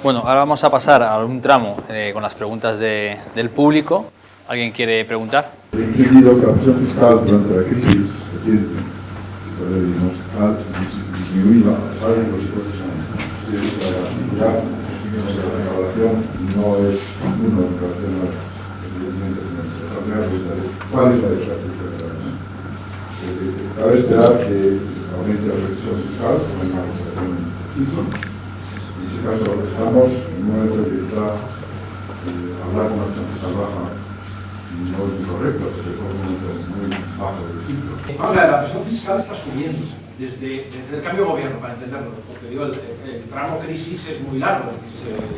Bueno, ahora vamos a pasar a un tramo con las preguntas del público. ¿Alguien quiere preguntar? He entendido que la presión fiscal durante la crisis reciente, disminuida, a pesar de que los impuestos la recaudación no es uno en relación a evidentemente ¿cuál es la diferencia? Cabe esperar que aumente la presión fiscal con una recuperación en y en ese caso estamos en un momento de que hablar con una presión fiscal baja no es muy correcto, se pone un momento muy bajo del ciclo. La presión fiscal está subiendo desde el cambio de gobierno, para entenderlo, porque digo, el tramo crisis es muy largo.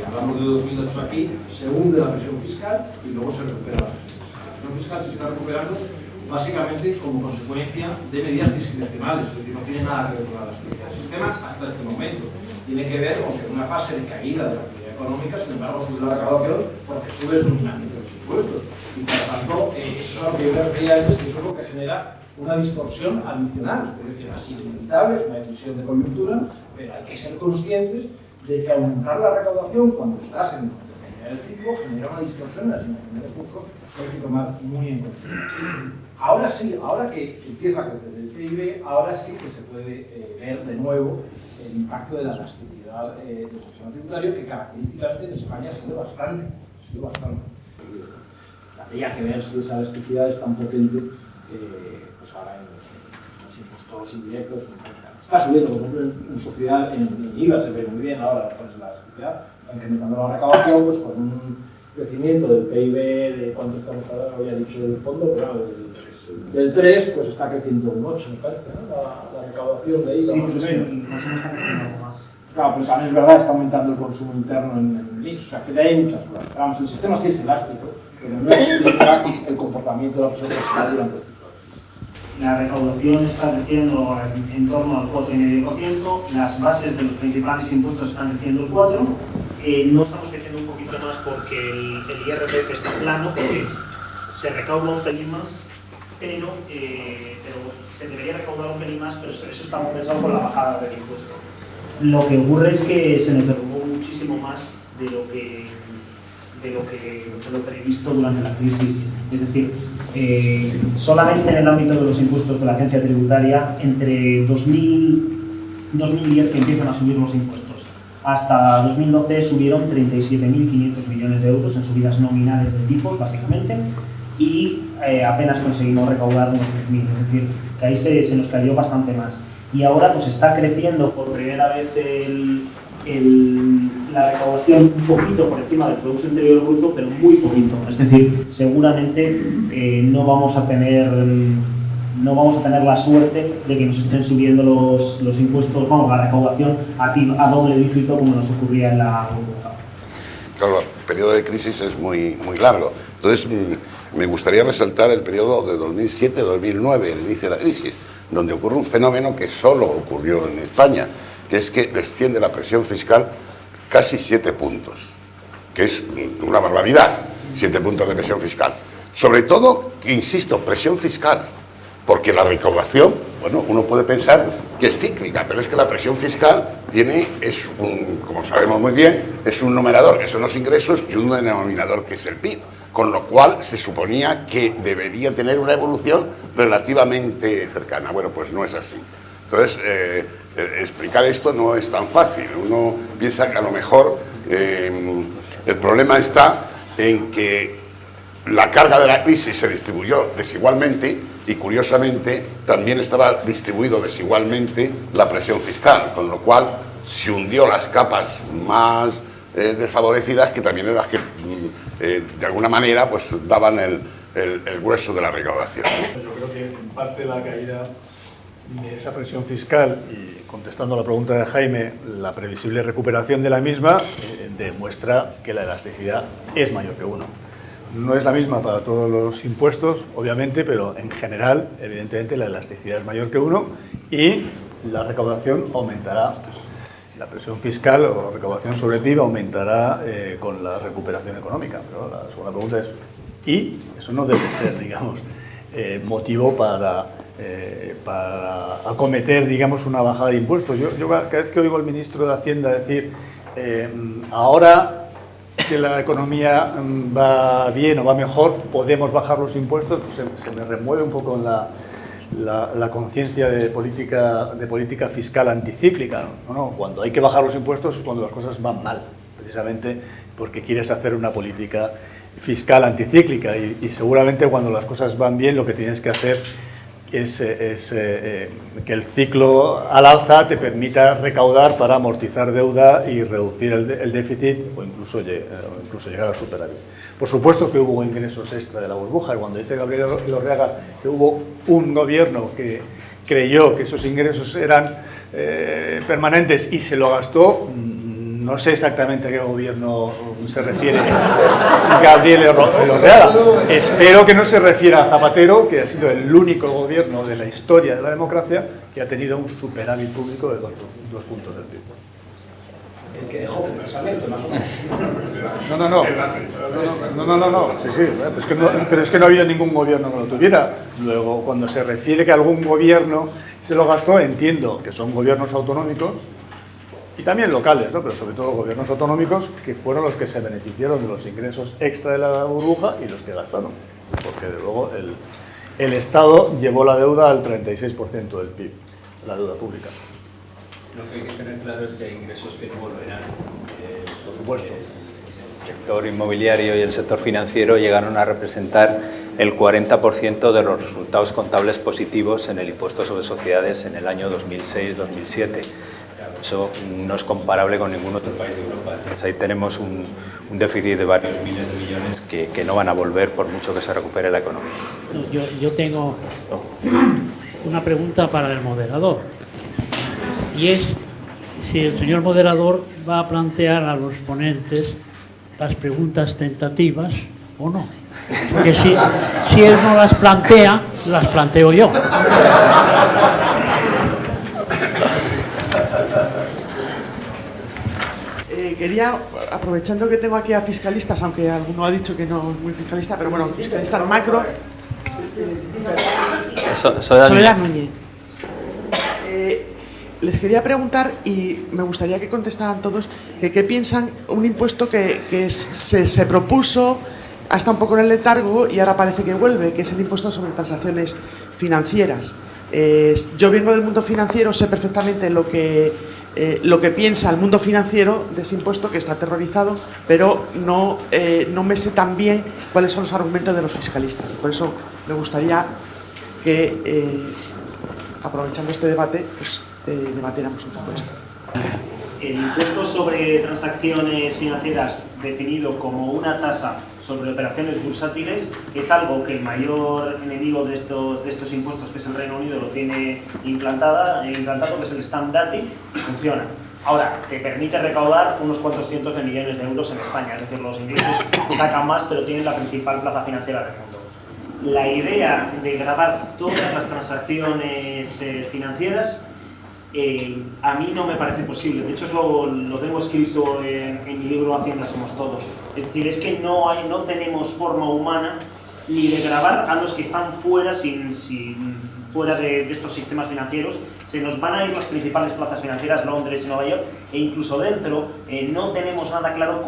Hablamos de 2008 aquí, se hunde la presión fiscal y luego se recupera la presión fiscal. La presión fiscal se está recuperando básicamente como consecuencia de medidas discrecionales, es decir, no tiene nada que ver con la estabilidad del sistema hasta este momento. Tiene que ver con que en una fase de caída de la actividad económica, sin embargo, sube la recaudación porque sube nominalmente los impuestos. Y por lo tanto, eso es lo que yo me refería antes, que eso es lo que genera una distorsión adicional. Es decir, ha sido inevitable, es una decisión de coyuntura, pero hay que ser conscientes de que aumentar la recaudación cuando estás en el ciclo genera una distorsión en la asignación de recursos que hay que tomar muy en cuenta. Ahora sí, ahora que empieza a crecer el PIB, ahora sí que se puede ver de nuevo el impacto de la elasticidad del sistema tributario, que característicamente en España ha sido bastante. Habría que ver si esa elasticidad es tan potente pues ahora en los impuestos indirectos. Está subiendo, por ejemplo, en sociedad, en IVA se ve muy bien ahora pues, la elasticidad, incrementando la recaudación pues, con un crecimiento del PIB de cuánto estamos ahora, no había dicho del fondo, pero del 3 pues está creciendo un 8, me parece, ¿no? La recaudación de IVA. Sí, más o menos, el consumo está creciendo algo más. Claro, pues también es verdad, está aumentando el consumo interno en el mix, o sea que de ahí hay muchas cosas. Pero vamos, el sistema sí es elástico, pero no explica el comportamiento de la presión fiscal durante el ciclo. La recaudación está creciendo en torno al 4,5%, las bases de los principales impuestos están creciendo el 4%, no estamos creciendo un poquito más porque el IRPF está plano, porque se recauda un pelín más, pero se debería recaudar un pelín más, pero eso está compensado por la bajada del impuesto. Lo que ocurre es que se nos derrumbó muchísimo más de lo previsto durante la crisis. Es decir, solamente en el ámbito de los impuestos de la agencia tributaria, entre 2010 que empiezan a subir los impuestos, hasta 2012 subieron 37.500 millones de euros en subidas nominales de tipos, básicamente, y apenas conseguimos recaudar unos 3.000, es decir, que ahí se nos cayó bastante más. Y ahora pues está creciendo por primera vez la recaudación un poquito por encima del Producto Interior Bruto, pero muy poquito. Es decir, seguramente no vamos a tener la suerte de que nos estén subiendo los impuestos, vamos, la recaudación a doble dígito como nos ocurría en la burbuja. Claro, el periodo de crisis es muy largo. Entonces, me gustaría resaltar el periodo de 2007-2009, el inicio de la crisis, donde ocurre un fenómeno que solo ocurrió en España, que es que desciende la presión fiscal casi 7 puntos, que es una barbaridad, 7 puntos de presión fiscal. Sobre todo, insisto, presión fiscal, porque la recaudación, bueno, uno puede pensar que es cíclica, pero es que la presión fiscal como sabemos muy bien, es un numerador, que son los ingresos, y un denominador, que es el PIB, con lo cual se suponía que debería tener una evolución relativamente cercana. Bueno, pues no es así. Entonces, explicar esto no es tan fácil. Uno piensa que a lo mejor el problema está en que la carga de la crisis se distribuyó desigualmente y, curiosamente, también estaba distribuido desigualmente la presión fiscal, con lo cual se hundió las capas más desfavorecidas, que también eran las que, de alguna manera, pues daban el grueso de la recaudación. Yo creo que en parte la caída de esa presión fiscal, y contestando a la pregunta de Jaime, la previsible recuperación de la misma demuestra que la elasticidad es mayor que 1. No es la misma para todos los impuestos, obviamente, pero en general, evidentemente, la elasticidad es mayor que 1 y la recaudación aumentará. La presión fiscal o recaudación sobre PIB aumentará con la recuperación económica. Pero la segunda pregunta es, y eso no debe ser, digamos, motivo para para acometer, digamos, una bajada de impuestos. Yo cada vez que oigo al ministro de Hacienda decir ahora que la economía va bien o va mejor, podemos bajar los impuestos, pues se me remueve un poco la conciencia de política fiscal anticíclica, ¿no? Cuando hay que bajar los impuestos es cuando las cosas van mal, precisamente porque quieres hacer una política fiscal anticíclica y seguramente cuando las cosas van bien lo que tienes que hacer es que el ciclo al alza te permita recaudar para amortizar deuda y reducir el déficit o incluso llegar al superávit. Por supuesto que hubo ingresos extra de la burbuja y cuando dice Gabriel Elorriaga que hubo un gobierno que creyó que esos ingresos eran permanentes y se lo gastó, no sé exactamente a qué gobierno se refiere Gabriel Elorriaga. Espero que no se refiera a Zapatero, que ha sido el único gobierno de la historia de la democracia que ha tenido un superávit público de 2 puntos del PIB. El que dejó precisamente, más o menos. No. Sí, pero es que no ha habido ningún gobierno que lo tuviera. Luego, cuando se refiere que algún gobierno se lo gastó, entiendo que son gobiernos autonómicos y también locales, ¿no? Pero sobre todo gobiernos autonómicos que fueron los que se beneficiaron de los ingresos extra de la burbuja y los que gastaron. Porque, de luego, el Estado llevó la deuda al 36% del PIB, la deuda pública. Lo que hay que tener claro es que hay ingresos que no volverán. Por supuesto. El sector inmobiliario y el sector financiero llegaron a representar el 40% de los resultados contables positivos en el impuesto sobre sociedades en el año 2006-2007. Eso no es comparable con ningún otro país de Europa. Entonces ahí tenemos un déficit de varios miles de millones que no van a volver por mucho que se recupere la economía. Yo tengo una pregunta para el moderador. Y es si el señor moderador va a plantear a los ponentes las preguntas tentativas o no. Porque si él no las plantea, las planteo yo. Quería, aprovechando que tengo aquí a fiscalistas, aunque alguno ha dicho que no es muy fiscalista, pero bueno, fiscalista macro. Soledad Núñez. Les quería preguntar, y me gustaría que contestaran todos, que qué piensan un impuesto que se propuso hasta un poco en el letargo y ahora parece que vuelve, que es el impuesto sobre transacciones financieras. Yo vengo del mundo financiero, sé perfectamente lo que piensa el mundo financiero de ese impuesto, que está aterrorizado, pero no me sé tan bien cuáles son los argumentos de los fiscalistas. Por eso me gustaría que, aprovechando este debate, pues debatiéramos un poco esto. El impuesto sobre transacciones financieras, definido como una tasa sobre operaciones bursátiles, es algo que el mayor enemigo de estos impuestos, que es el Reino Unido, lo tiene implantado, que es el stamp duty, y funciona. Ahora, te permite recaudar unos cuantos cientos de millones de euros en España, es decir, los ingleses sacan más, pero tienen la principal plaza financiera del mundo. La idea de gravar todas las transacciones financieras a mí no me parece posible. De hecho, lo tengo escrito en mi libro Hacienda Somos Todos. Es decir, es que no tenemos forma humana ni de gravar a los que están fuera, fuera de estos sistemas financieros. Se nos van a ir las principales plazas financieras, Londres y Nueva York, e incluso dentro no tenemos nada claro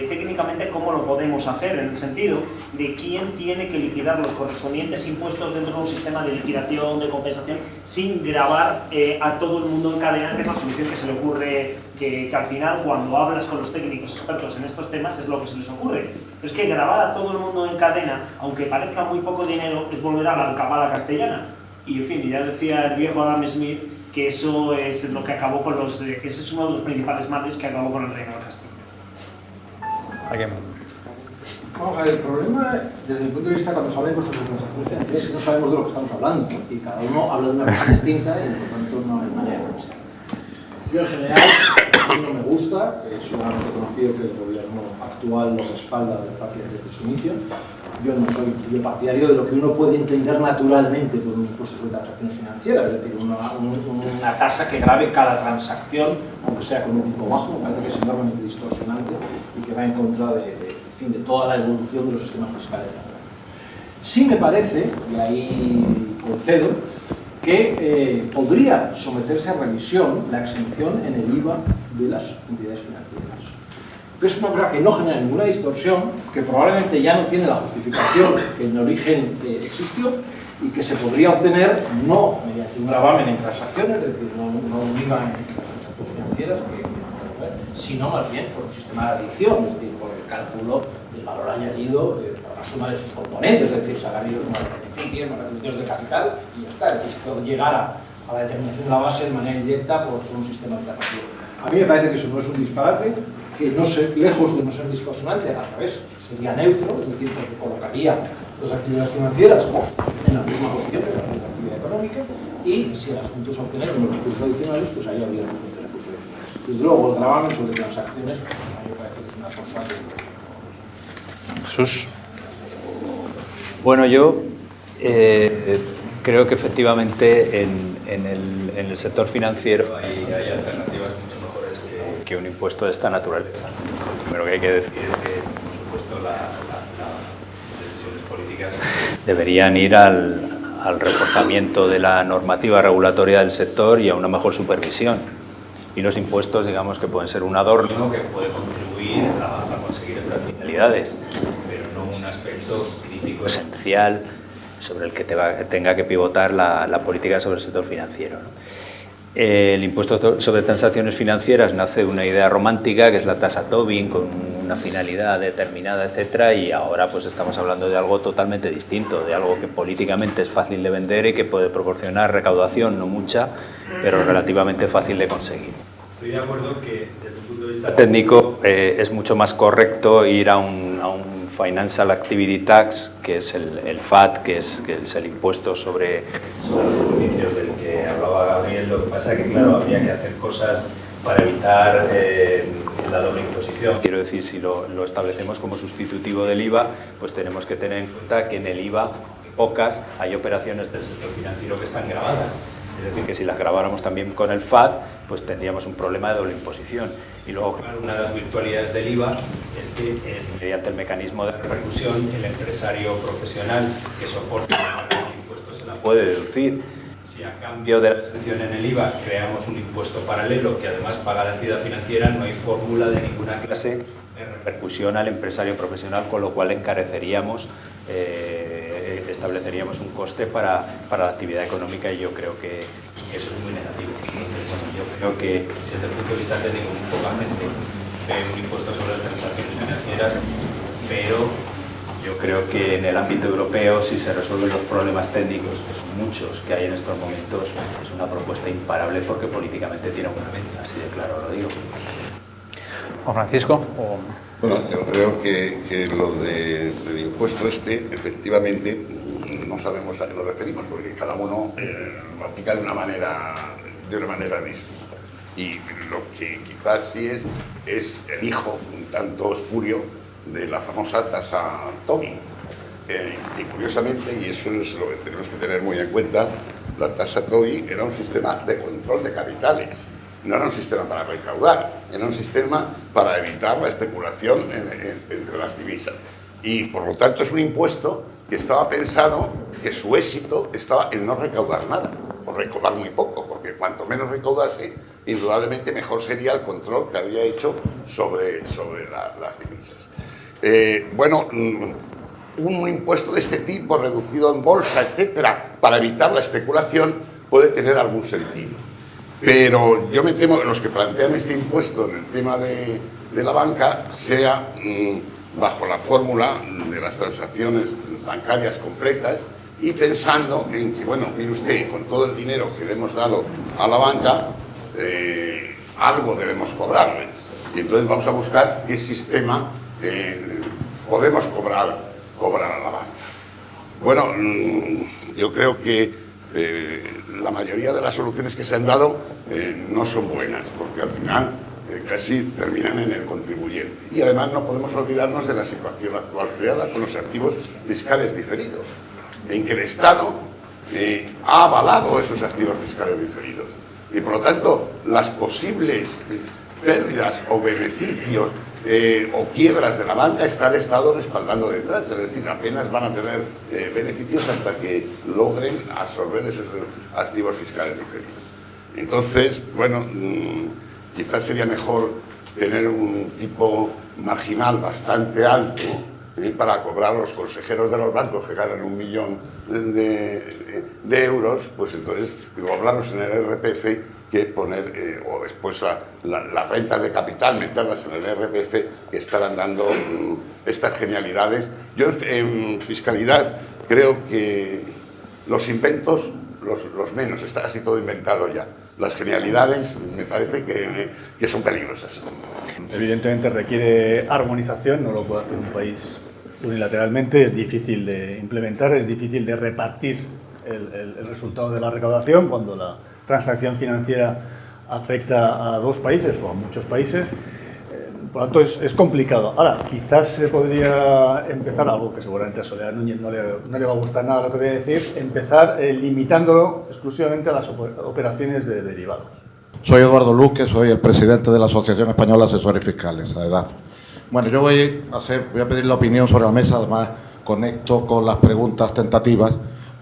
técnicamente cómo lo podemos hacer, en el sentido de quién tiene que liquidar los correspondientes impuestos dentro de un sistema de liquidación, de compensación, sin gravar a todo el mundo en cadena, que es la solución que se le ocurre, que al final, cuando hablas con los técnicos expertos en estos temas, es lo que se les ocurre. Pero es que grabar a todo el mundo en cadena, aunque parezca muy poco dinero, es volver a la alcabala castellana. Y en fin, ya decía el viejo Adam Smith que eso es lo que acabó con que ese es uno de los principales males que acabó con el reino de Castilla. Vamos a ver, el problema, desde mi punto de vista, cuando se habla de impuestos sobre transacciones financieras, es que no sabemos de lo que estamos hablando, ¿no? Y cada uno habla de una cosa distinta y por tanto no hay manera de pensar. Yo en general, a mí no me gusta, es sumamente conocido que el gobierno actual lo respalda desde su inicio. Yo no soy partidario de lo que uno puede entender naturalmente por un impuesto sobre transacciones financieras, es decir, una tasa que grave cada transacción, aunque sea con un tipo bajo. Me parece que es enormemente distorsionante y que va en contra de toda la evolución de los sistemas fiscales. Sí me parece, y ahí concedo que podría someterse a revisión la exención en el IVA de las entidades financieras. Es una obra que no genera ninguna distorsión, que probablemente ya no tiene la justificación que en origen existió y que se podría obtener no mediante un gravamen en transacciones, es decir, no un IVA en transacciones financieras, sino más bien por un sistema de adición, es decir, por el cálculo del valor añadido por la suma de sus componentes, es decir, salarios más beneficios, más retribuciones de capital y ya está. Es decir, se puede llegar a la determinación de la base de manera indirecta por un sistema alternativo. A mí me parece que eso no es un disparate, que lejos de no ser discordante, al revés, sería neutro, es decir, porque colocaría las actividades financieras en la misma posición que la actividad económica, y si el asunto es obtener unos recursos adicionales, pues ahí habría un recursos adicionales. Desde luego, el gravamen sobre transacciones, a mí me parece que es una cosa de... Jesús. Bueno, yo creo que efectivamente en el sector financiero hay alternativas mucho mejores que un impuesto de esta naturaleza. Lo primero que hay que decir es que, por supuesto, las decisiones políticas deberían ir al reforzamiento de la normativa regulatoria del sector y a una mejor supervisión. Y los impuestos, digamos, que pueden ser un adorno que puede contribuir a conseguir estas finalidades, pero no un aspecto crítico esencial sobre el que tenga que pivotar la política sobre el sector financiero, ¿no? El impuesto sobre transacciones financieras nace de una idea romántica, que es la tasa Tobin, con una finalidad determinada, etcétera, y ahora pues estamos hablando de algo totalmente distinto, de algo que políticamente es fácil de vender y que puede proporcionar recaudación, no mucha, pero relativamente fácil de conseguir. Estoy de acuerdo que desde el punto de vista técnico es mucho más correcto ir a un Financial Activity Tax, que es el FAT, que es el impuesto sobre los beneficios del que hablaba Gabriel. Lo que pasa es que, claro, habría que hacer cosas para evitar la doble imposición. Quiero decir, si lo establecemos como sustitutivo del IVA, pues tenemos que tener en cuenta que en el IVA, pocas, hay operaciones del sector financiero que están gravadas. Es decir, que si las grabáramos también con el FAT, pues tendríamos un problema de doble imposición. Y luego, claro, una de las virtualidades del IVA es que, mediante el mecanismo de repercusión, el empresario profesional que soporta el impuesto se la puede deducir. Si a cambio de la exención en el IVA creamos un impuesto paralelo que además paga la entidad financiera, no hay fórmula de ninguna clase de repercusión al empresario profesional, con lo cual encareceríamos, estableceríamos un coste para la actividad económica, y yo creo que eso es muy negativo. Entonces, bueno, yo creo que desde el punto de vista técnico muy poca gente ve un impuesto sobre las transacciones financieras, pero yo creo que en el ámbito europeo, si se resuelven los problemas técnicos, que son muchos que hay en estos momentos, es una propuesta imparable porque políticamente tiene buena venta, así de claro lo digo. Juan Francisco. Bueno, yo creo que lo del impuesto efectivamente, no sabemos a qué nos referimos, porque cada uno lo aplica de una manera distinta. Y lo que quizás sí es el hijo un tanto espurio de la famosa tasa Tobin. Y curiosamente, y eso es lo que tenemos que tener muy en cuenta, la tasa Tobin era un sistema de control de capitales. No era un sistema para recaudar, era un sistema para evitar la especulación entre las divisas. Y por lo tanto es un impuesto que estaba pensado, que su éxito estaba en no recaudar nada, o recaudar muy poco, porque cuanto menos recaudase, indudablemente mejor sería el control que había hecho sobre las divisas. Bueno, un impuesto de este tipo, reducido en bolsa, etcétera, para evitar la especulación, puede tener algún sentido. Pero yo me temo que los que plantean este impuesto en el tema de la banca sea bajo la fórmula de las transacciones bancarias completas y pensando en que, bueno, mire usted, con todo el dinero que le hemos dado a la banca, algo debemos cobrarles. Y entonces vamos a buscar qué sistema podemos cobrar a la banca. Bueno, yo creo que la mayoría de las soluciones que se han dado no son buenas, porque al final casi terminan en el contribuyente. Y además no podemos olvidarnos de la situación actual creada con los activos fiscales diferidos, en que el Estado ha avalado esos activos fiscales diferidos. Y por lo tanto, las posibles pérdidas o beneficios o quiebras de la banca, está el Estado respaldando detrás. Es decir, apenas van a tener beneficios hasta que logren absorber esos activos fiscales diferidos. Entonces, bueno, quizás sería mejor tener un tipo marginal bastante alto para cobrar a los consejeros de los bancos que ganan 1 millón de euros, pues entonces cobrarlos en el RPF que poner, o después las rentas de capital, meterlas en el RPF, que estarán dando estas genialidades. Yo en fiscalidad creo que los inventos, los menos, está casi todo inventado ya. Las genialidades me parece que son peligrosas. Evidentemente requiere armonización, no lo puede hacer un país unilateralmente, es difícil de implementar, es difícil de repartir el resultado de la recaudación cuando la transacción financiera afecta a 2 países o a muchos países. Por lo tanto, es complicado. Ahora, quizás se podría empezar, algo que seguramente a Soledad Núñez no le va a gustar nada lo que voy a decir, empezar limitándolo exclusivamente a las operaciones de derivados. Soy Eduardo Luque, soy el presidente de la Asociación Española de Asesores Fiscales, AEDAF. Bueno, yo voy a pedir la opinión sobre la mesa, además conecto con las preguntas tentativas,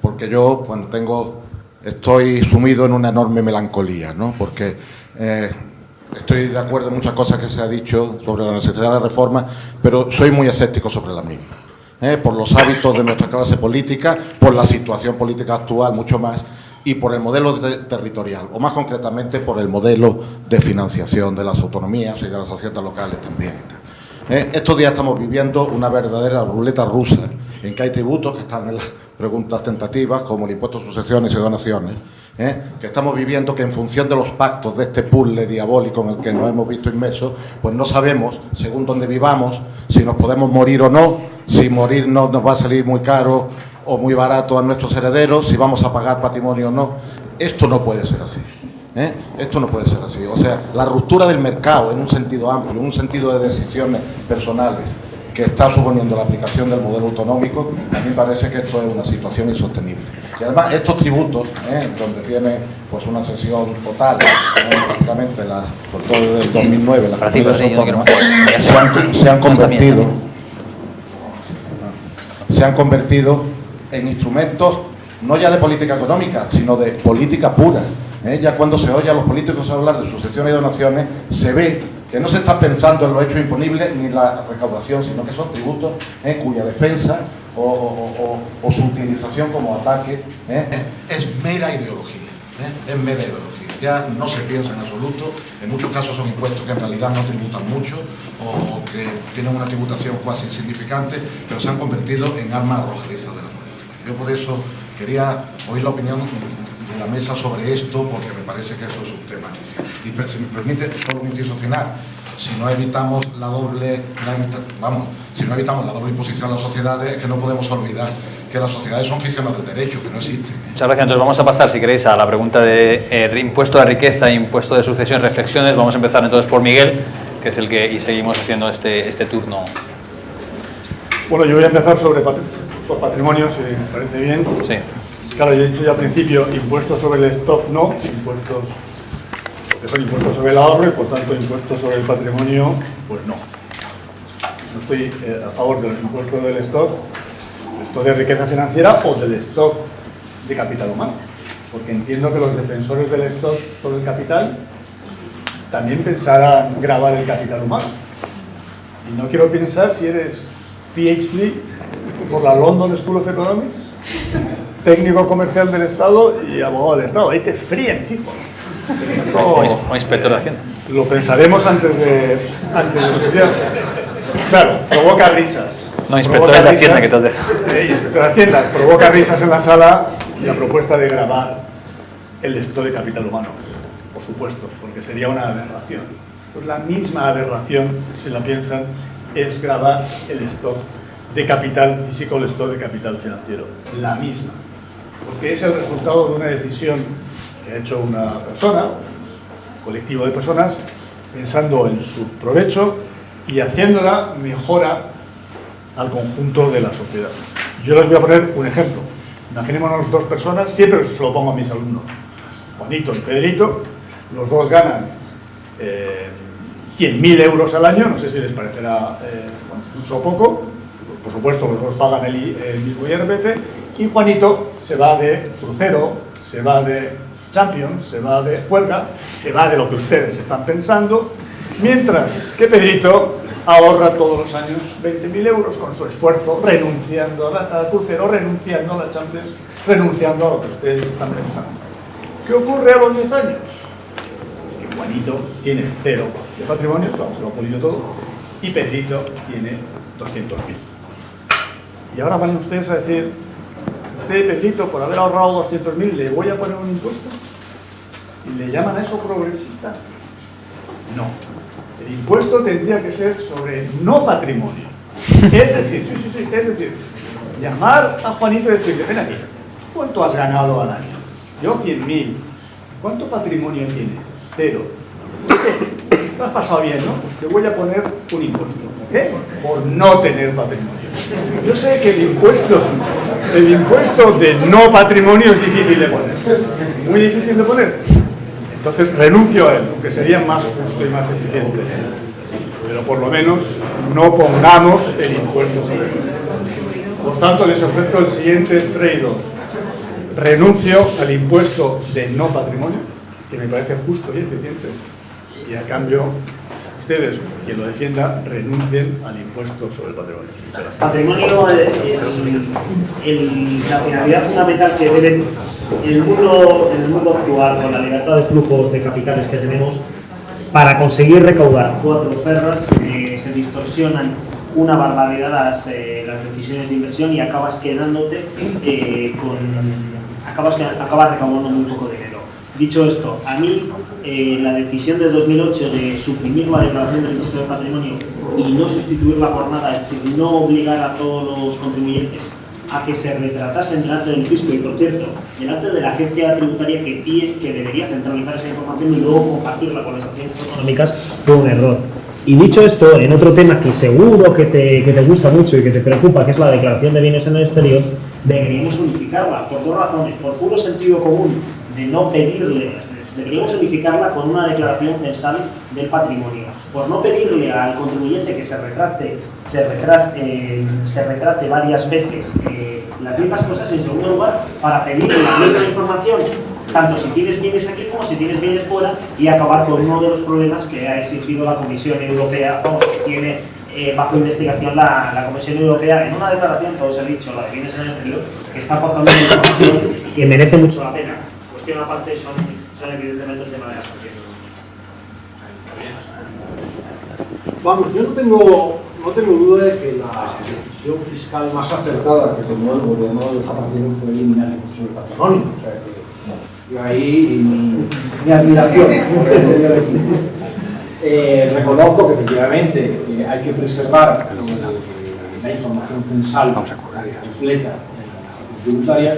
porque yo estoy sumido en una enorme melancolía, ¿no? Porque estoy de acuerdo en muchas cosas que se ha dicho sobre la necesidad de reforma, pero soy muy escéptico sobre la misma, por los hábitos de nuestra clase política, por la situación política actual, mucho más, y por el modelo territorial, o más concretamente por el modelo de financiación de las autonomías y de las haciendas locales también. Estos días estamos viviendo una verdadera ruleta rusa, en que hay tributos que están en las preguntas tentativas, como el impuesto a sucesiones y donaciones, que estamos viviendo que en función de los pactos de este puzzle diabólico en el que nos hemos visto inmersos, pues no sabemos, según dónde vivamos, si nos podemos morir o no, si morir nos va a salir muy caro o muy barato a nuestros herederos, si vamos a pagar patrimonio o no. Esto no puede ser así. Esto no puede ser así. O sea, la ruptura del mercado en un sentido amplio, en un sentido de decisiones personales que está suponiendo la aplicación del modelo autonómico, a mí me parece que esto es una situación insostenible. Y además estos tributos, donde tiene pues una sesión total, prácticamente sobre todo desde el 2009, las comunidades autónomas se han convertido en instrumentos no ya de política económica, sino de política pura. Ya cuando se oye a los políticos hablar de sucesiones y donaciones, se ve que no se está pensando en los hechos imponibles ni la recaudación, sino que son tributos cuya defensa o su utilización como ataque es mera ideología. Es mera ideología. Ya no se piensa en absoluto. En muchos casos son impuestos que en realidad no tributan mucho o que tienen una tributación cuasi insignificante, pero se han convertido en armas arrojadizas de la política. Yo por eso quería oír la opinión de la mesa sobre esto, porque me parece que eso es un tema inicial. Y si me permite, solo un inciso final, si no evitamos la doble imposición a las sociedades, es que no podemos olvidar que las sociedades son ficciones del derecho, que no existen. Muchas gracias. Entonces vamos a pasar, si queréis, a la pregunta de impuesto de riqueza e impuesto de sucesión, reflexiones. Vamos a empezar entonces por Miguel, que es el que, y seguimos haciendo este turno. Bueno, yo voy a empezar por patrimonio, si me parece bien. Sí. Claro, yo he dicho ya al principio, impuestos sobre el stock no, impuestos, porque son impuestos sobre el ahorro y por tanto impuestos sobre el patrimonio, pues no. No estoy a favor de los impuestos del stock de riqueza financiera o del stock de capital humano, porque entiendo que los defensores del stock sobre el capital también pensarán gravar el capital humano. Y no quiero pensar si eres PhD por la London School of Economics, técnico comercial del Estado y abogado del Estado. Ahí te fríen, chico. O inspector de Hacienda. Lo pensaremos antes de estudiar. Claro, provoca risas. No, inspectores de Hacienda que te has dejado. Inspector de Hacienda. Provoca risas en la sala la propuesta de gravar el stock de capital humano. Por supuesto, porque sería una aberración. Pues la misma aberración, si la piensan, es gravar el stock de capital físico, el stock de capital financiero. La misma. Porque es el resultado de una decisión que ha hecho una persona, un colectivo de personas, pensando en su provecho y haciéndola mejora al conjunto de la sociedad. Yo les voy a poner un ejemplo. Imaginémonos 2 personas, siempre se lo pongo a mis alumnos, Juanito y Pedrito, los dos ganan 100.000 euros al año, no sé si les parecerá mucho o poco, por supuesto los dos pagan el mismo IRPF, y Juanito se va de crucero, se va de Champions, se va de juerga, se va de lo que ustedes están pensando, mientras que Pedrito ahorra todos los años 20.000 euros con su esfuerzo, renunciando al crucero, renunciando a la Champions, renunciando a lo que ustedes están pensando. ¿Qué ocurre a los 10 años? Que Juanito tiene 0 de patrimonio, vamos, lo ha pulido todo, y Pedrito tiene 200.000. Y ahora van ustedes a decir, usted, Pedrito, por haber ahorrado 200.000, ¿le voy a poner un impuesto? ¿Y le llaman a eso progresista? No. El impuesto tendría que ser sobre no patrimonio. Es decir, es decir, llamar a Juanito y decirle, ven aquí, ¿cuánto has ganado al año? Yo 100.000. ¿Cuánto patrimonio tienes? 0. Te has pasado bien, ¿no? Pues te voy a poner un impuesto. ¿Qué? Por no tener patrimonio. Yo sé que el impuesto de no patrimonio es difícil de poner. Muy difícil de poner. Entonces renuncio a él, porque sería más justo y más eficiente. Pero por lo menos no pongamos el impuesto sobre él. Por tanto, les ofrezco el siguiente trade-off. Renuncio al impuesto de no patrimonio, que me parece justo y eficiente, y a cambio ustedes, quien lo defienda, renuncien al impuesto sobre el patrimonio. Patrimonio, la finalidad fundamental que debe en el mundo actual, con la libertad de flujos de capitales que tenemos, para conseguir recaudar 4 perras, se distorsionan una barbaridad las decisiones de inversión y acabas quedándote acabas recaudando muy poco dinero. Dicho esto, a mí la decisión de 2008 de suprimir la declaración del impuesto del patrimonio y no sustituirla por nada, es decir, no obligar a todos los contribuyentes a que se retratasen delante del fisco y, por cierto, delante de la agencia tributaria que debería centralizar esa información y luego compartirla con las agencias autonómicas, fue un error. Y dicho esto, en otro tema que seguro que te gusta mucho y que te preocupa, que es la declaración de bienes en el exterior, deberíamos unificarla por 2 razones. Por puro sentido común de no pedirle, deberíamos unificarla con una declaración censal del patrimonio. Por no pedirle al contribuyente que se retrate varias veces las mismas cosas, en segundo lugar, para pedirle la misma información, tanto si tienes bienes aquí como si tienes bienes fuera, y acabar con uno de los problemas que ha exigido la Comisión Europea, que tiene bajo investigación la Comisión Europea en una declaración, todo se ha dicho, la de bienes en el exterior, que está aportando una información que merece mucho la pena. Cuestión aparte son evidentemente el tema de las sanciones. Vamos, yo no tengo duda de que la decisión fiscal más acertada que tomó el gobierno de Zapatero fue eliminar el impuesto del patrimonio. O sea que yo ahí mi admiración. Reconozco que efectivamente hay que preservar la información censal completa en la administración tributaria.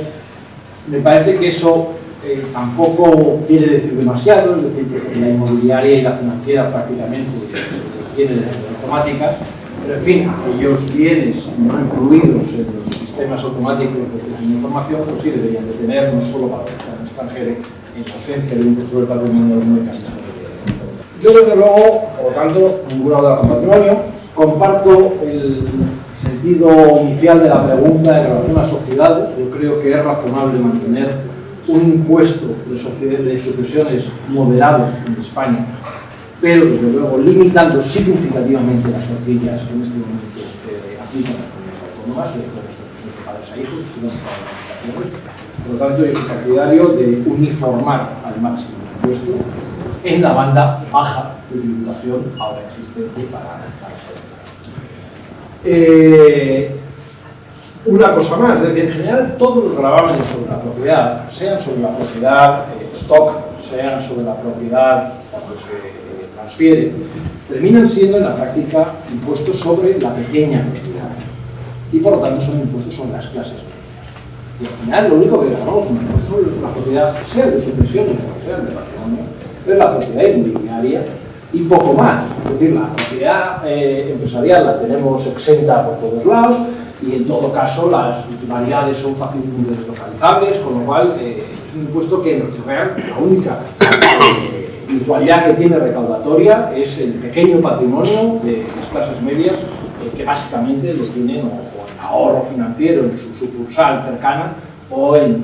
Me parece que eso tampoco quiere decir demasiado, es decir, que la inmobiliaria y la financiera prácticamente tienen automáticas, pero en fin, aquellos bienes no incluidos en los sistemas automáticos de gestión de información, pues sí deberían de tener, no solo para el extranjero, en ausencia del impuesto sobre el patrimonio de casa. Yo, desde luego, por lo tanto, ninguna duda con patrimonio, comparto el sentido inicial de la pregunta en relación a sociedades. Yo creo que es razonable mantener un impuesto de sucesiones moderado en España, pero desde luego limitando significativamente las horquillas que en este momento aplican las comunidades autónomas, sobre todo las sucesiones de padres a hijos, que no están en las. Por lo tanto, yo soy partidario de uniformar al máximo el impuesto en la banda baja de tributación ahora existente para una cosa más, es decir, en general todos los gravámenes sobre la propiedad, sean sobre la propiedad stock, sean sobre la propiedad cuando se transfiere, terminan siendo en la práctica impuestos sobre la pequeña propiedad y por lo tanto son impuestos sobre las clases medias. Y al final lo único que grabamos es un impuesto sobre la propiedad, sea de sucesiones o sea de patrimonio, es la propiedad inmobiliaria y poco más. Es decir, la propiedad empresarial la tenemos exenta por todos lados y en todo caso las titularidades son fácilmente deslocalizables, con lo cual es un impuesto que en real la única cualidad que tiene recaudatoria es el pequeño patrimonio de las clases medias, que básicamente lo tienen o en ahorro financiero en su sucursal cercana o en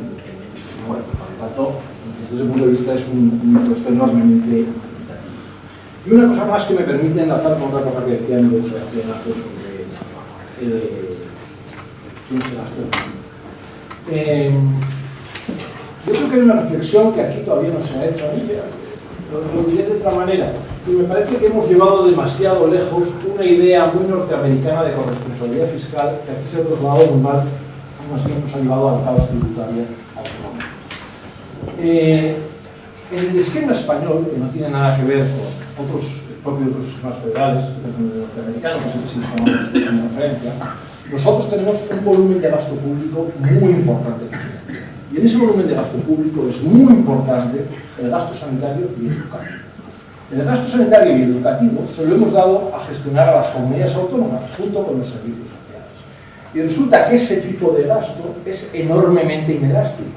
su muerto. Por lo tanto, desde ese punto de vista es un impuesto enormemente limitativo. Y una cosa más que me permite enlazar con otra cosa que decía mi declaración sobre quién se gastó. Yo creo que hay una reflexión que aquí todavía no se ha hecho. A mí lo diré de otra manera. Y me parece que hemos llevado demasiado lejos una idea muy norteamericana de corresponsabilidad fiscal que aquí se ha trasladado muy mal, más bien nos ha llevado al caos tributario autonómico. En el esquema español, que no tiene nada que ver con otros esquemas federales norteamericanos, que sí tomamos como referencia, nosotros tenemos un volumen de gasto público muy importante. Y en ese volumen de gasto público es muy importante el gasto sanitario y educativo. El gasto sanitario y educativo se lo hemos dado a gestionar a las comunidades autónomas junto con los servicios sociales. Y resulta que ese tipo de gasto es enormemente inelástico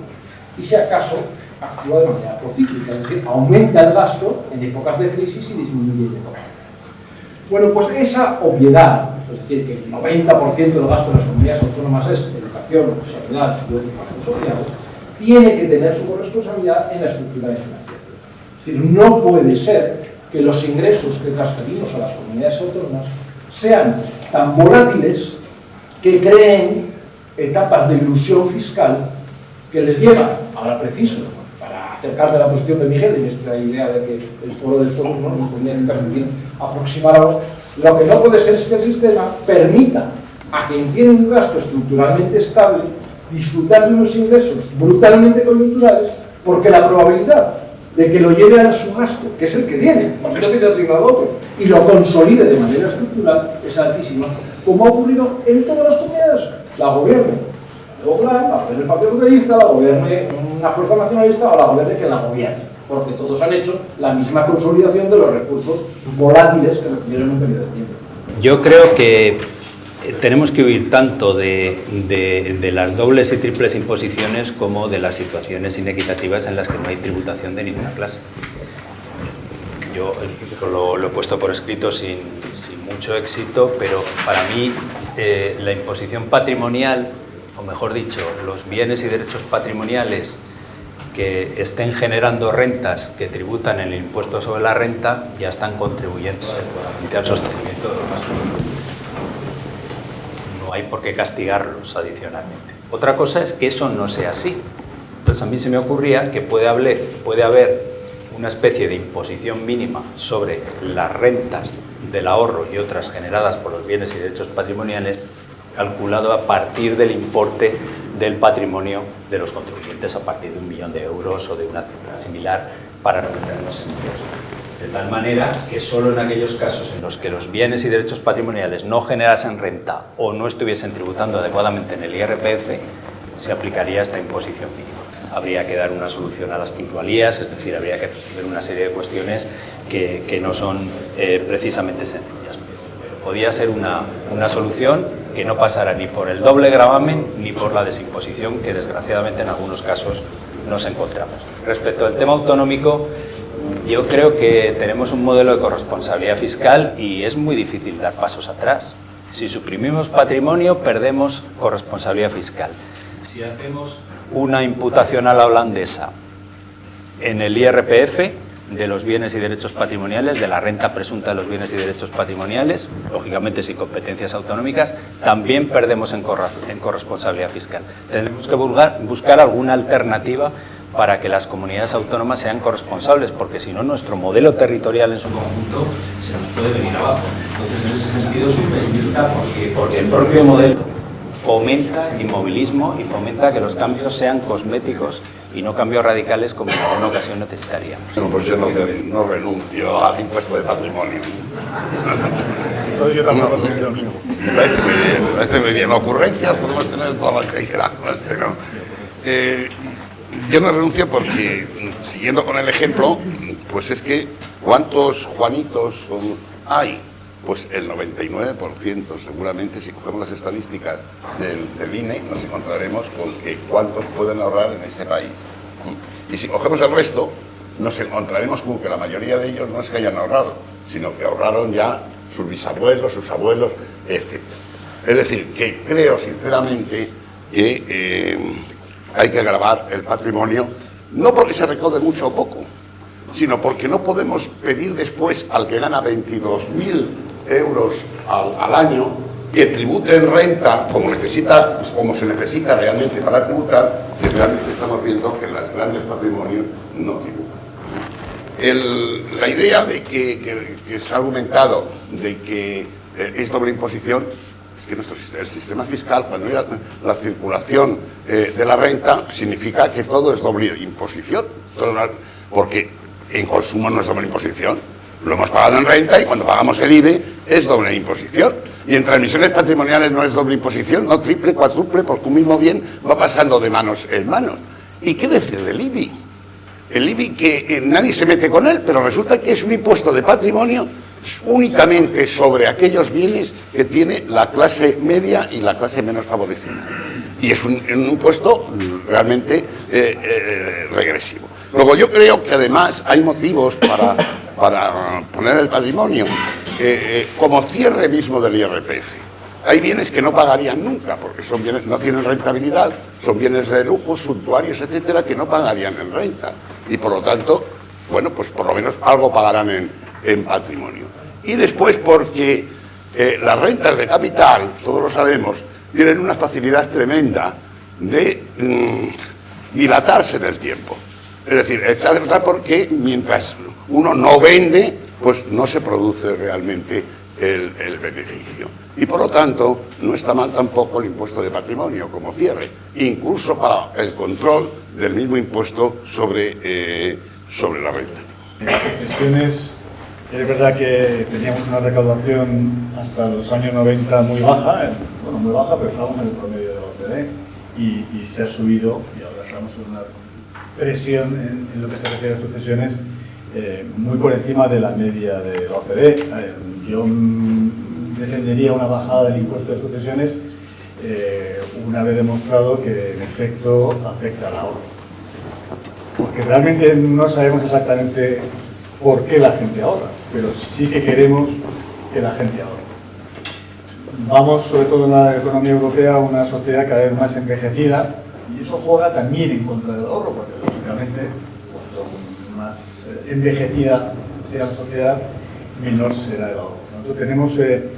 y si acaso actúa de manera procíclica, es decir, aumenta el gasto en épocas de crisis y disminuye en épocas de crisis. Bueno, pues esa obviedad, es decir, que el 90% del gasto de las comunidades autónomas es educación, sanidad y otros gastos sociales, tiene que tener su corresponsabilidad en la estructura de financiación. Es decir, no puede ser que los ingresos que transferimos a las comunidades autónomas sean tan volátiles que creen etapas de ilusión fiscal que les llevan, ahora preciso, para acercarme a la posición de Miguel en esta idea de que el foro del foro no nos podría permitir aproximar, lo que no puede ser es que el sistema permita a quien tiene un gasto estructuralmente estable disfrutar de unos ingresos brutalmente coyunturales, porque la probabilidad de que lo lleve a su gasto, que es el que tiene, porque no tiene asignado otro, y lo consolide de manera estructural, es altísima, como ha ocurrido en todas las comunidades. La gobierne el Gobierno, la gobierne el Partido Socialista, la gobierne una fuerza nacionalista o la gobierne que la gobierne, porque todos han hecho la misma consolidación de los recursos volátiles que recibieron en un periodo de tiempo. Yo creo que tenemos que huir tanto de las dobles y triples imposiciones como de las situaciones inequitativas en las que no hay tributación de ninguna clase. Yo lo he puesto por escrito sin mucho éxito, pero para mí la imposición patrimonial, o mejor dicho, los bienes y derechos patrimoniales que estén generando rentas que tributan en el impuesto sobre la renta ya están contribuyendo adecuadamente al sostenimiento de los gastos. No hay por qué castigarlos adicionalmente. Otra cosa es que eso no sea así. Entonces a mí se me ocurría que puede haber una especie de imposición mínima sobre las rentas del ahorro y otras generadas por los bienes y derechos patrimoniales, calculado a partir del importe del patrimonio de los contribuyentes a partir de 1 millón de euros o de una cifra similar para recuperar los empleos. De tal manera que solo en aquellos casos en los que los bienes y derechos patrimoniales no generasen renta o no estuviesen tributando adecuadamente en el IRPF, se aplicaría esta imposición mínima. Habría que dar una solución a las plusvalías, es decir, habría que resolver una serie de cuestiones que no son precisamente sencillas. Pero podía ser una solución que no pasara ni por el doble gravamen ni por la desimposición que desgraciadamente en algunos casos nos encontramos. Respecto al tema autonómico, yo creo que tenemos un modelo de corresponsabilidad fiscal y es muy difícil dar pasos atrás. Si suprimimos patrimonio, perdemos corresponsabilidad fiscal. Si hacemos una imputación a la holandesa en el IRPF de los bienes y derechos patrimoniales, de la renta presunta de los bienes y derechos patrimoniales, lógicamente sin competencias autonómicas, también perdemos en corresponsabilidad fiscal. Tenemos que buscar alguna alternativa para que las comunidades autónomas sean corresponsables, porque si no, nuestro modelo territorial en su conjunto se nos puede venir abajo. Entonces, en ese sentido, soy pesimista porque el propio modelo fomenta el inmovilismo y fomenta que los cambios sean cosméticos y no cambios radicales como en alguna ocasión necesitaríamos. Bueno, pues yo no renuncio al impuesto de patrimonio. Yo tampoco renuncio. Me parece muy bien. Ocurrencias podemos tener todas las que queramos, ¿no? Yo no renuncio porque, siguiendo con el ejemplo, pues es que ¿cuántos Juanitos hay? Pues el 99%, seguramente, si cogemos las estadísticas del INE, nos encontraremos con que cuántos pueden ahorrar en este país. Y si cogemos el resto, nos encontraremos con que la mayoría de ellos no es que hayan ahorrado, sino que ahorraron ya sus bisabuelos, sus abuelos, etc. Es decir, que creo sinceramente que hay que gravar el patrimonio, no porque se recaude mucho o poco, sino porque no podemos pedir después al que gana 22.000 euros al año que tribute en renta como se necesita realmente para tributar, si realmente estamos viendo que los grandes patrimonios no tributan. La idea de que se ha argumentado de que es doble imposición, es que el sistema fiscal, cuando hay la circulación de la renta, significa que todo es doble imposición, porque en consumo no es doble imposición, lo hemos pagado en renta, y cuando pagamos el IBE es doble imposición. Y en transmisiones patrimoniales no es doble imposición, no triple, cuádruple, porque un mismo bien va pasando de manos en manos. ¿Y qué decir del IBI? El IBI que nadie se mete con él, pero resulta que es un impuesto de patrimonio únicamente sobre aquellos bienes que tiene la clase media y la clase menos favorecida. Y es un impuesto realmente regresivo. Luego yo creo que además hay motivos para poner el patrimonio como cierre mismo del IRPF. Hay bienes que no pagarían nunca, porque son bienes, no tienen rentabilidad, son bienes de lujo, suntuarios, etcétera, que no pagarían en renta. Y por lo tanto, bueno, pues por lo menos algo pagarán en patrimonio. Y después porque las rentas de capital, todos lo sabemos, tienen una facilidad tremenda de dilatarse en el tiempo. Es decir, echar atrás porque mientras uno no vende, pues no se produce realmente el beneficio. Y por lo tanto, no está mal tampoco el impuesto de patrimonio como cierre, incluso para el control del mismo impuesto sobre la renta. En las sucesiones, es verdad que teníamos una recaudación hasta los años 90 muy baja, bueno, muy baja, pero estábamos en el promedio de la OCDE, y se ha subido, y ahora estamos en una presión en lo que se refiere a sucesiones muy por encima de la media de la OCDE. Yo defendería una bajada del impuesto de sucesiones una vez demostrado que en efecto afecta al ahorro. Porque realmente no sabemos exactamente por qué la gente ahorra, pero sí que queremos que la gente ahorre. Vamos, sobre todo en la economía europea, a una sociedad cada vez más envejecida, y eso juega también en contra del ahorro, porque lógicamente cuanto más envejecida sea la sociedad, menor será el ahorro. Nosotros tenemos, de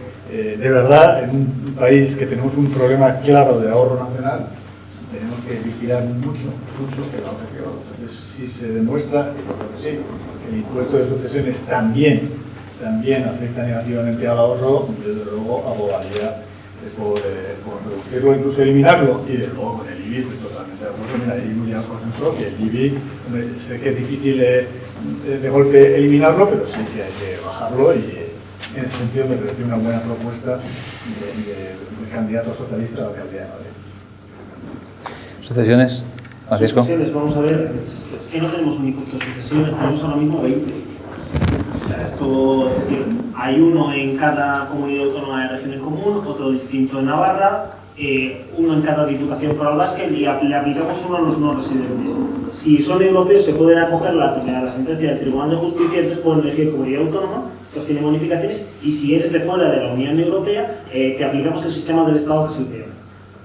verdad, en un país que tenemos un problema claro de ahorro nacional, tenemos que vigilar mucho que el ahorro que ahorro. Entonces, si se demuestra, y yo creo que sí, que el impuesto de sucesiones también afecta negativamente al ahorro, desde luego abogaría por reducirlo, incluso eliminarlo, y desde luego con el IBI estoy totalmente de acuerdo. Mira, ahí muy consenso que el IBI, sé que es difícil de golpe eliminarlo, pero sí que hay que bajarlo, y en ese sentido me parece una buena propuesta del candidato socialista a la alcaldía de Madrid. ¿Sucesiones? Francisco. Sucesiones, vamos a ver, es que no tenemos un impuesto de sucesiones, tenemos ahora mismo 20. O sea, esto, es decir, hay uno en cada comunidad autónoma de régimen común, otro distinto en Navarra, uno en cada diputación foral vasca, y le aplicamos uno a los no residentes. Si son europeos se pueden acoger a la sentencia del Tribunal de Justicia, entonces pueden elegir comunidad autónoma, estos tienen bonificaciones, y si eres de fuera de la Unión Europea, te aplicamos el sistema del Estado, que es el peor.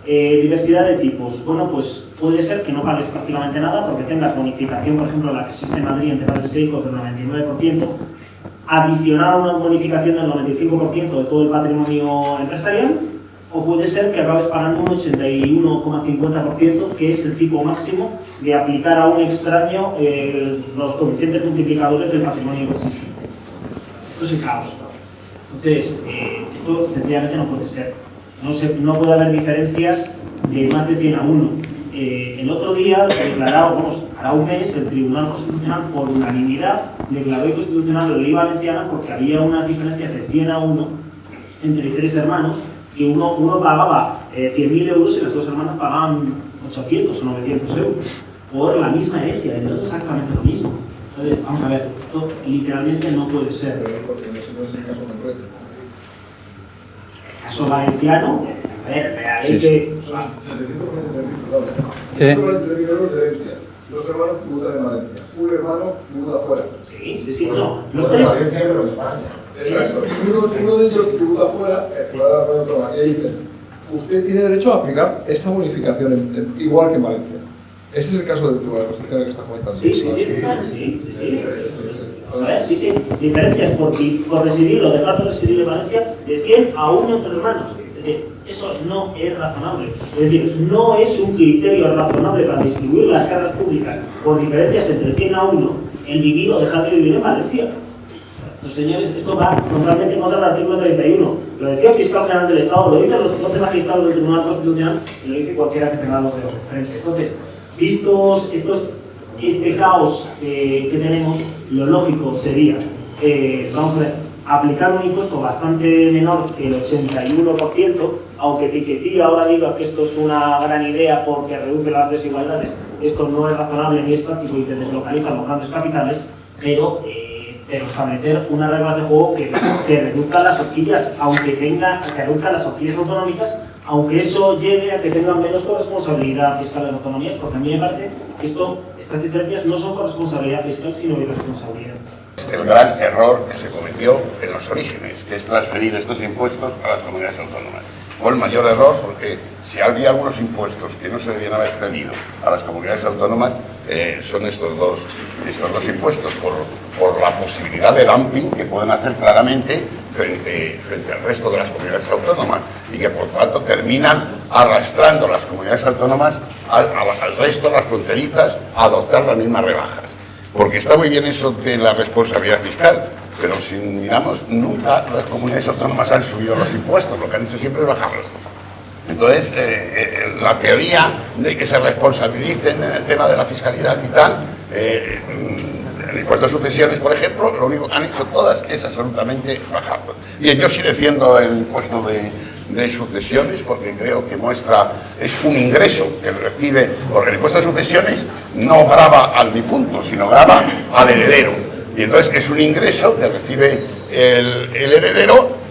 Diversidad de tipos. Bueno, pues puede ser que no pagues prácticamente nada porque tengas bonificación, por ejemplo, la que existe en Madrid entre padres e hijos del 99%, adicional a una bonificación del 95% de todo el patrimonio empresarial, o puede ser que acabes pagando un 81,50%, que es el tipo máximo de aplicar a un extraño los coeficientes multiplicadores del patrimonio existente. Esto es el caos. Entonces, esto sencillamente no puede ser. No puede haber diferencias de más de 100 a 1. El otro día, hará un mes, el Tribunal Constitucional, por unanimidad, declaró inconstitucional la ley valenciana porque había unas diferencias de 100 a 1 entre 3 hermanos, que uno pagaba 100.000 euros y las dos hermanas pagaban 800 o 900 euros por la misma herencia, es exactamente lo mismo. Entonces, vamos a ver, esto literalmente no puede ser. Porque no es el caso concreto. Caso valenciano, a ver, hay sí, que... Son 743.000 Sí. euros de herencia. 2 hermanos tributan en Valencia, un hermano tributa afuera. Sí, no. Los tres. Valencia, pero en España. Exacto. Uno de ellos tributa afuera, fuera de la comunidad autónoma, y dicen, usted tiene derecho a aplicar esta bonificación igual que en Valencia. Ese es el caso del Tribunal Constitucional que está comentando. Sí. A ver, sí. Diferencias por residir o dejar de residir en Valencia de 100 a 1 entre hermanos. Es decir, eso no es razonable. Es decir, no es un criterio razonable para distribuir las cargas públicas por diferencias entre 100 a 1 el vivir o dejar de vivir en Valencia. Entonces, señores, esto va totalmente contra el artículo 31. Lo decía el fiscal general del Estado, lo dicen los 12 magistrados del Tribunal Constitucional y lo dice cualquiera que tenga los dedos enfrente. Entonces, vistos este caos que tenemos, lo lógico sería, vamos a ver, aplicar un impuesto bastante menor que el 81%, aunque Piketty ahora diga que esto es una gran idea porque reduce las desigualdades. Esto no es razonable ni es práctico y te deslocaliza los grandes capitales, pero establecer unas reglas de juego que reduzcan las horquillas, que reduzcan las horquillas autonómicas, aunque eso lleve a que tengan menos corresponsabilidad fiscal en autonomías, porque a mí me parece que estas diferencias no son corresponsabilidad fiscal, sino irresponsabilidad. El gran error que se cometió en los orígenes, que es transferir estos impuestos a las comunidades autónomas. Fue el mayor error porque si había algunos impuestos que no se debían haber cedido a las comunidades autónomas, son estos dos impuestos, por la posibilidad de dumping que pueden hacer claramente frente al resto de las comunidades autónomas y que por tanto terminan arrastrando las comunidades autónomas al resto de las fronterizas a adoptar las mismas rebajas. Porque está muy bien eso de la responsabilidad fiscal, pero si miramos, nunca las comunidades autónomas han subido los impuestos, lo que han hecho siempre es bajarlos. Entonces, la teoría de que se responsabilicen en el tema de la fiscalidad y tal, el impuesto de sucesiones, por ejemplo, lo único que han hecho todas es absolutamente bajarlo. Bien, yo sí defiendo el impuesto de sucesiones porque creo que es un ingreso que recibe, porque el impuesto de sucesiones no grava al difunto, sino grava al heredero. Y entonces es un ingreso que recibe el heredero,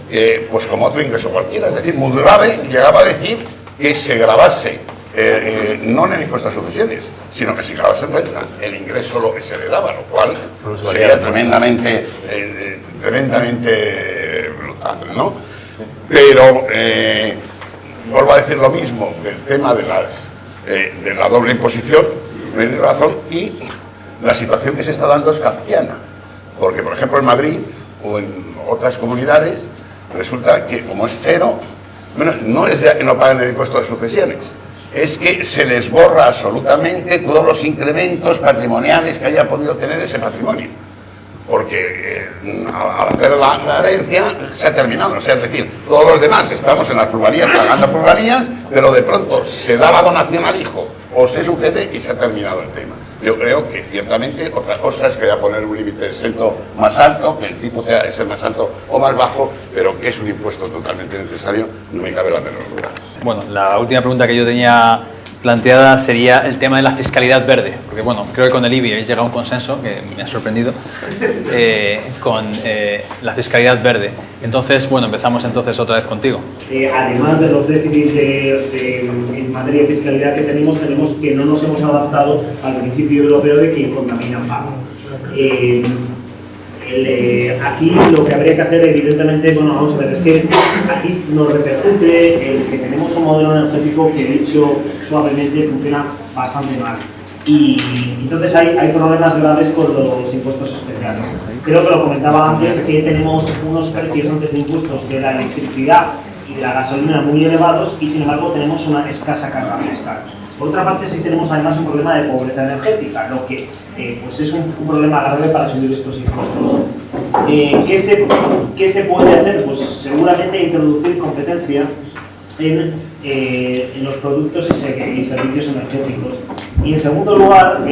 pues como otro ingreso cualquiera. Es decir, muy grave, llegaba a decir que se gravase, no en el impuesto de sucesiones, sino que se gravase en renta. El ingreso lo que se heredaba, lo cual sería tremendamente brutal, ¿no? Pero vuelvo a decir lo mismo del tema de la doble imposición, me tiene razón, y la situación que se está dando es kafkiana, porque por ejemplo en Madrid o en otras comunidades resulta que como es cero, bueno, no es ya que no paguen el impuesto de sucesiones, es que se les borra absolutamente todos los incrementos patrimoniales que haya podido tener ese patrimonio. Porque al hacer la herencia se ha terminado, o sea, es decir, todos los demás estamos en las plusvalías pagando plusvalías, pero de pronto se da la donación al hijo o se sucede y se ha terminado el tema. Yo creo que ciertamente otra cosa es que haya poner un límite exento más alto, que el tipo sea ese más alto o más bajo, pero que es un impuesto totalmente necesario, no me cabe la menor duda. Bueno, la última pregunta que yo tenía planteada sería el tema de la fiscalidad verde, porque bueno, creo que con el IBI habéis llegado a un consenso, que me ha sorprendido, con la fiscalidad verde. Entonces, bueno, empezamos entonces otra vez contigo. Además de los déficits en materia de fiscalidad que tenemos que no nos hemos adaptado al principio europeo de quien contamina paga. Aquí lo que habría que hacer, evidentemente, bueno, vamos a ver, es que aquí nos repercute el que tenemos un modelo energético que, dicho suavemente, funciona bastante mal. Y entonces hay problemas graves con los impuestos especiales. Creo que lo comentaba antes, que tenemos unos precios antes de impuestos de la electricidad y de la gasolina muy elevados y, sin embargo, tenemos una escasa carga fiscal. Por otra parte, sí tenemos además un problema de pobreza energética, lo que pues es un problema grave para subir estos impuestos. ¿Qué se puede hacer? Pues seguramente introducir competencia en los productos y servicios energéticos. Y en segundo lugar,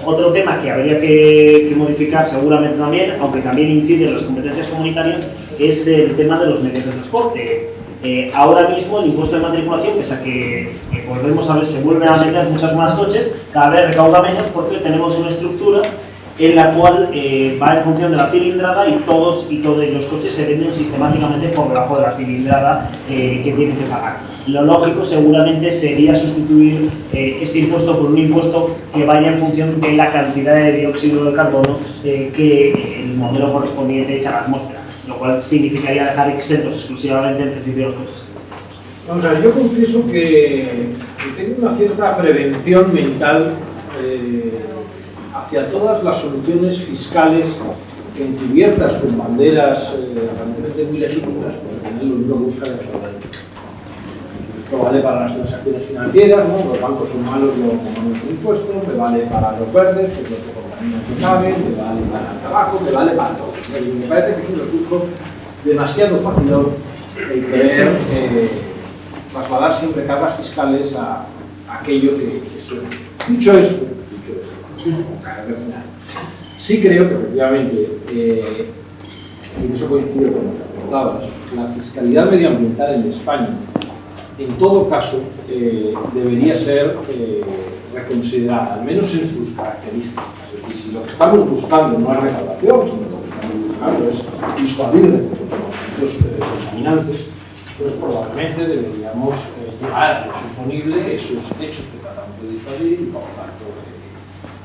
otro tema que habría que modificar seguramente también, aunque también incide en las competencias comunitarias, es el tema de los medios de transporte. Ahora mismo el impuesto de matriculación, pese a que volvemos a ver, se vuelven a meter muchos más coches, cada vez recauda menos porque tenemos una estructura en la cual va en función de la cilindrada y todos los coches se venden sistemáticamente por debajo de la cilindrada que tienen que pagar. Lo lógico seguramente sería sustituir este impuesto por un impuesto que vaya en función de la cantidad de dióxido de carbono que el modelo correspondiente echa a la atmósfera, lo cual significaría dejar exentos exclusivamente en principio los coches. Vamos a ver, yo confieso que tengo una cierta prevención mental hacia todas las soluciones fiscales que, encubiertas con banderas aparentemente muy legítimas, pues al final lo único que buscan es recaudar. Esto vale para las transacciones financieras, ¿no? Los bancos son malos, no pagamos un impuesto, me vale para los verdes, que es lo que contaminan que saben, me vale para el tabaco, me vale para todo. Me parece que es un recurso demasiado fácil el querer trasladar siempre cargas fiscales a aquello que suena. Dicho esto, con carácter final, sí creo que efectivamente, y en eso coincido con lo que apuntabas, la fiscalidad medioambiental en España, en todo caso, debería ser reconsiderada, al menos en sus características. Es decir, si lo que estamos buscando no es recaudación, sino lo que estamos buscando es disuadir de comportamientos contaminantes, pues probablemente deberíamos llevar a lo suponible esos hechos que tratamos de disuadir y, por lo tanto,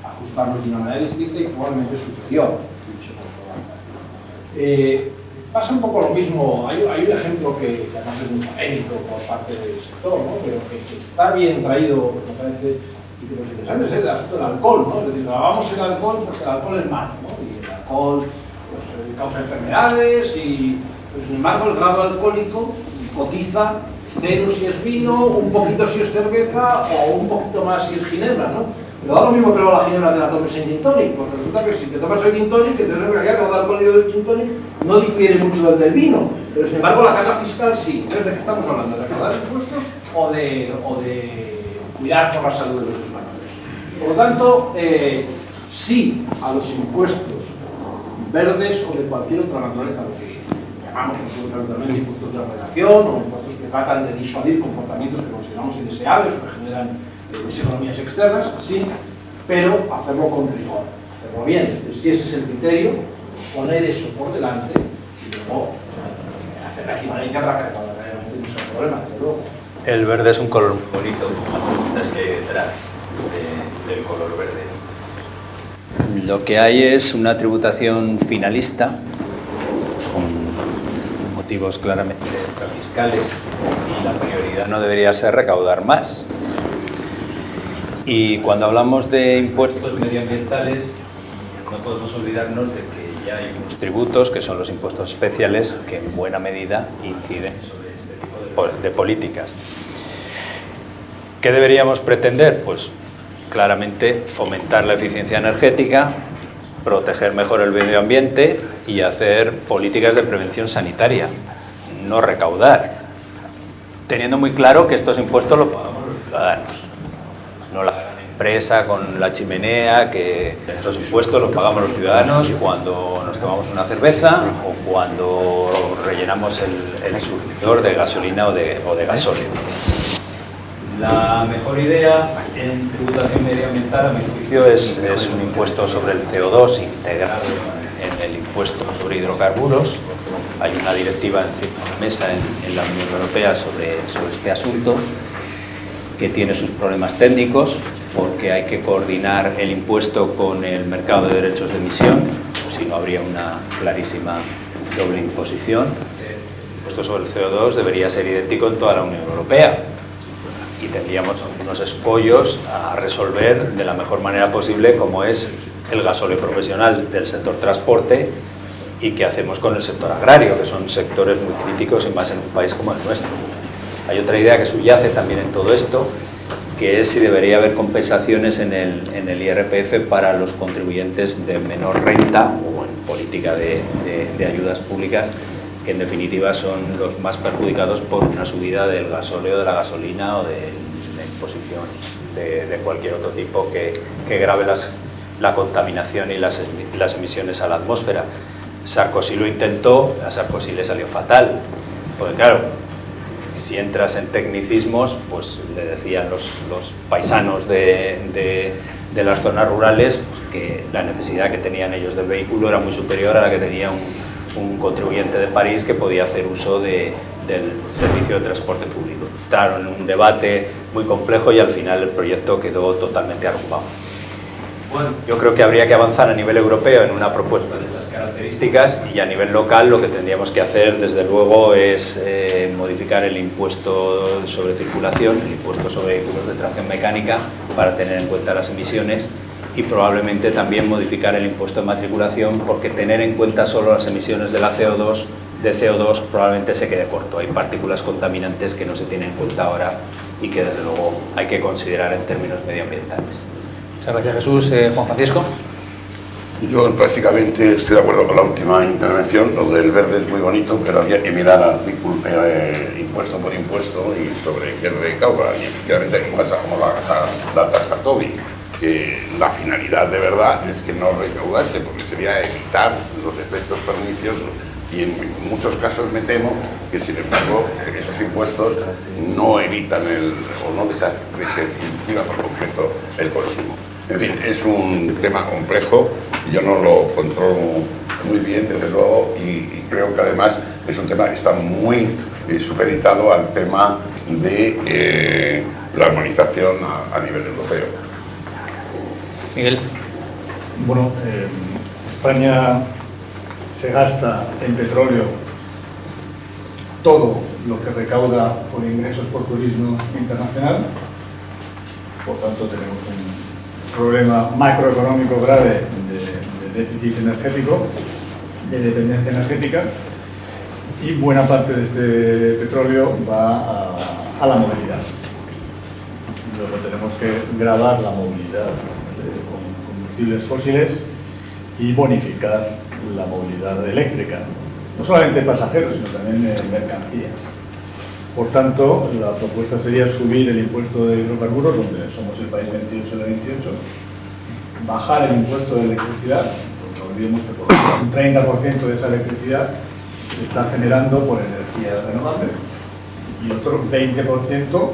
ajustarnos de una manera distinta y probablemente superior, dicho por todas. Pasa un poco lo mismo, hay un ejemplo que además es muy polémico por parte del sector, ¿no? Pero que está bien traído, me parece, y que lo interesante es el asunto del alcohol, ¿no? Es decir, grabamos el alcohol porque el alcohol es malo, ¿no? Y el alcohol pues, causa enfermedades, pero sin embargo el grado alcohólico cotiza cero si es vino, un poquito si es cerveza o un poquito más si es ginebra, ¿no? Pero da lo mismo que luego la ginebra te la tomes en gin tonic, porque resulta que si te tomas el gin tonic, entonces en realidad el grado alcohólico del gin tonic no difiere mucho del vino, pero sin embargo la casa fiscal sí. Entonces, ¿de qué estamos hablando? ¿De recaudar impuestos o de cuidar por la salud de los españoles? Por lo tanto, sí a los impuestos verdes o de cualquier otra naturaleza, lo que llamamos nosotros impuestos de operación o impuestos que tratan de disuadir comportamientos que consideramos indeseables o que generan economías externas, sí, pero hacerlo con rigor, hacerlo bien. Es decir, si ese es el criterio, poner eso por delante y luego hacer la equivalencia para que realmente no sea un problema, desde luego. El verde es un color muy bonito, las que hay detrás del color verde. Lo que hay es una tributación finalista, con motivos claramente extrafiscales, y la prioridad no debería ser recaudar más. Y cuando hablamos de impuestos medioambientales, no podemos olvidarnos de que ya hay unos tributos, que son los impuestos especiales, que en buena medida inciden sobre este tipo de políticas. ¿Qué deberíamos pretender? Pues claramente fomentar la eficiencia energética, proteger mejor el medio ambiente y hacer políticas de prevención sanitaria, no recaudar, teniendo muy claro que estos impuestos los pagamos los ciudadanos. No la gran empresa con la chimenea, que estos impuestos los pagamos los ciudadanos cuando nos tomamos una cerveza o cuando rellenamos el surtidor de gasolina o de gasóleo. La mejor idea en tributación medioambiental, a mi juicio, es un impuesto sobre el CO2 integrado en el impuesto sobre hidrocarburos. Hay una directiva encima de la mesa en la Unión Europea sobre este asunto, que tiene sus problemas técnicos, porque hay que coordinar el impuesto con el mercado de derechos de emisión, si no habría una clarísima doble imposición. El impuesto sobre el CO2 debería ser idéntico en toda la Unión Europea y tendríamos unos escollos a resolver de la mejor manera posible, como es el gasóleo profesional del sector transporte y qué hacemos con el sector agrario, que son sectores muy críticos y más en un país como el nuestro. Hay otra idea que subyace también en todo esto, que es si debería haber compensaciones en el IRPF para los contribuyentes de menor renta o en política de ayudas públicas, que en definitiva son los más perjudicados por una subida del gasóleo, de la gasolina o de la imposición de cualquier otro tipo que grave la contaminación y las emisiones a la atmósfera. Sarkozy lo intentó, a Sarkozy le salió fatal, porque claro, si entras en tecnicismos, pues le decían los paisanos de las zonas rurales, pues, porque la necesidad que tenían ellos del vehículo era muy superior a la que tenía un contribuyente de París que podía hacer uso del servicio de transporte público. Entraron en un debate muy complejo y al final el proyecto quedó totalmente arrumbado. Bueno, yo creo que habría que avanzar a nivel europeo en una propuesta de estas características, y a nivel local lo que tendríamos que hacer desde luego es modificar el impuesto sobre circulación, el impuesto sobre vehículos de tracción mecánica, para tener en cuenta las emisiones, y probablemente también modificar el impuesto de matriculación, porque tener en cuenta solo las emisiones de CO2 probablemente se quede corto. Hay partículas contaminantes que no se tienen en cuenta ahora y que desde luego hay que considerar en términos medioambientales. Muchas gracias, Jesús. Juan Francisco. Yo prácticamente estoy de acuerdo con la última intervención. Lo del verde es muy bonito, pero habría que mirar artículo, impuesto por impuesto y sobre qué recauda. Y efectivamente hay cosas como la tasa Tobin, que la finalidad de verdad es que no recaudase, porque sería evitar los efectos perniciosos. Y en muchos casos me temo que, sin embargo, esos impuestos no evitan o no desincentivan por completo el consumo. En fin, es un tema complejo, yo no lo controlo muy bien, desde luego, y creo que además es un tema que está muy supeditado al tema de la armonización a nivel europeo. Miguel. Bueno, España se gasta en petróleo todo lo que recauda por ingresos por turismo internacional, por tanto tenemos un problema macroeconómico grave de déficit energético, de dependencia energética, y buena parte de este petróleo va a la movilidad. Luego tenemos que gravar la movilidad con combustibles fósiles y bonificar la movilidad eléctrica, no solamente pasajeros, sino también mercancías. Por tanto, la propuesta sería subir el impuesto de hidrocarburos, donde somos el país 28 de 28, bajar el impuesto de electricidad, porque no olvidemos que por un 30% de esa electricidad se está generando por energía renovable y otro 20%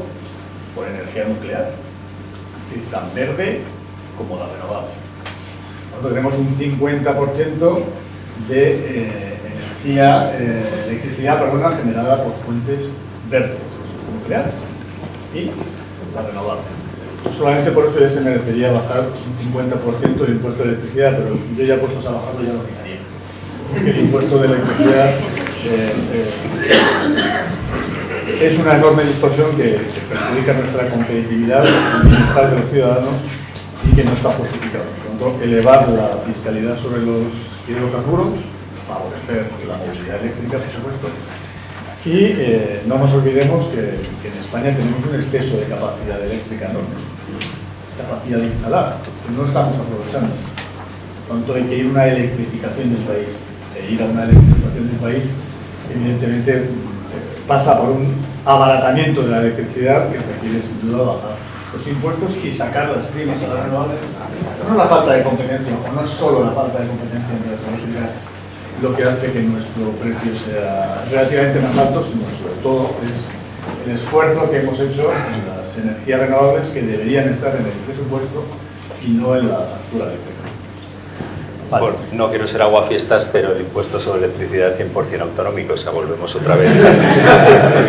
por energía nuclear, es decir, tan verde como la renovable. Nosotros tenemos un 50% de electricidad generada por fuentes verdes, nuclear y la renovable. Solamente por eso ya se merecería bajar un 50% del impuesto de electricidad, pero yo ya puestos a bajarlo ya lo quitaría. Porque el impuesto de electricidad es una enorme distorsión que perjudica nuestra competitividad, el bienestar de los ciudadanos y que no está justificado. Por lo tanto, elevar la fiscalidad sobre los hidrocarburos, favorecer la movilidad eléctrica, por supuesto. Y no nos olvidemos que en España tenemos un exceso de capacidad eléctrica enorme, capacidad de instalar, que no estamos aprovechando. Por lo tanto, hay que ir a una electrificación del país. Ir a una electrificación del país, evidentemente, pasa por un abaratamiento de la electricidad que requiere sin duda bajar los impuestos y sacar las primas a las renovables. No es la falta de competencia, o no es solo la falta de competencia entre las eléctricas lo que hace que nuestro precio sea relativamente más alto, sino sobre todo es el esfuerzo que hemos hecho en las energías renovables, que deberían estar en el presupuesto y no en la factura eléctrica. Vale. Bueno, no quiero ser aguafiestas, pero el impuesto sobre electricidad es 100% autonómico, o sea, volvemos otra vez.